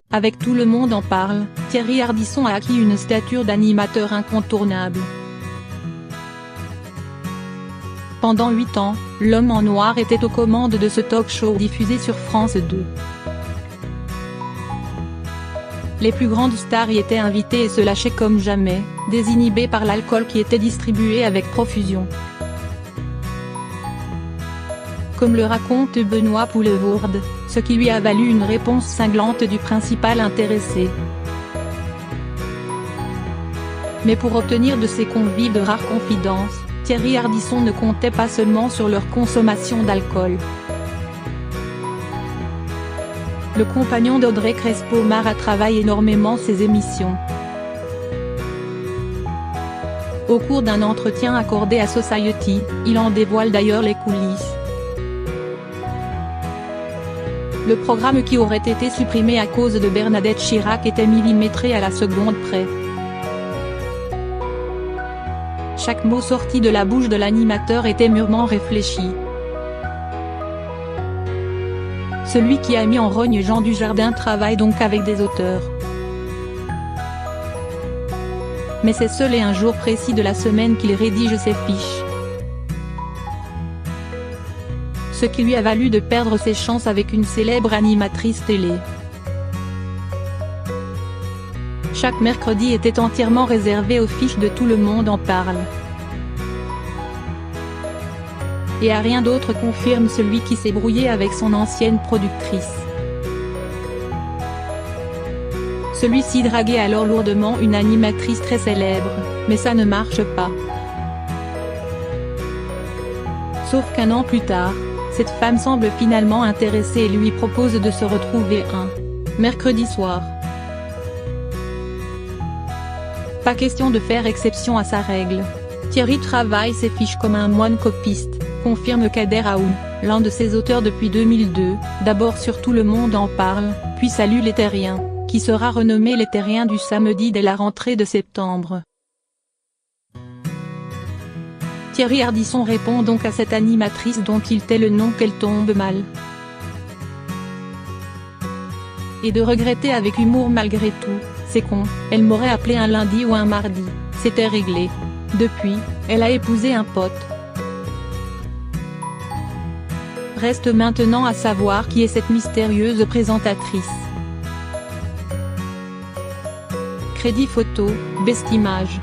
Avec Tout le monde en parle, Thierry Ardisson a acquis une stature d'animateur incontournable. Pendant 8 ans, l'homme en noir était aux commandes de ce talk-show diffusé sur France 2. Les plus grandes stars y étaient invitées et se lâchaient comme jamais, désinhibées par l'alcool qui était distribué avec profusion. Comme le raconte Benoît Poelvoorde, ce qui lui a valu une réponse cinglante du principal intéressé. Mais pour obtenir de ses convives de rares confidences, Thierry Ardisson ne comptait pas seulement sur leur consommation d'alcool. Le compagnon d'Audrey Crespo-Mara travaille énormément ses émissions. Au cours d'un entretien accordé à Society, il en dévoile d'ailleurs les coulisses. Le programme qui aurait été supprimé à cause de Bernadette Chirac était millimétré à la seconde près. Chaque mot sorti de la bouche de l'animateur était mûrement réfléchi. Celui qui a mis en rogne Jean Dujardin travaille donc avec des auteurs. Mais c'est seul et un jour précis de la semaine qu'il rédige ses fiches. Ce qui lui a valu de perdre ses chances avec une célèbre animatrice télé. Chaque mercredi était entièrement réservé aux fiches de Tout le monde en parle. Et à rien d'autre confirme celui qui s'est brouillé avec son ancienne productrice. Celui-ci draguait alors lourdement une animatrice très célèbre, mais ça ne marche pas. Sauf qu'un an plus tard, cette femme semble finalement intéressée et lui propose de se retrouver un mercredi soir. Pas question de faire exception à sa règle. Thierry travaille ses fiches comme un moine copiste, confirme Kader Aoun, l'un de ses auteurs depuis 2002, d'abord sur Tout le monde en parle, puis Salut les Terriens, qui sera renommé Les Terriens du samedi dès la rentrée de septembre. Thierry Ardisson répond donc à cette animatrice dont il tait le nom qu'elle tombe mal. Et de regretter avec humour malgré tout, c'est con, elle m'aurait appelé un lundi ou un mardi, c'était réglé. Depuis, elle a épousé un pote. Reste maintenant à savoir qui est cette mystérieuse présentatrice. Crédit photo, Best Image.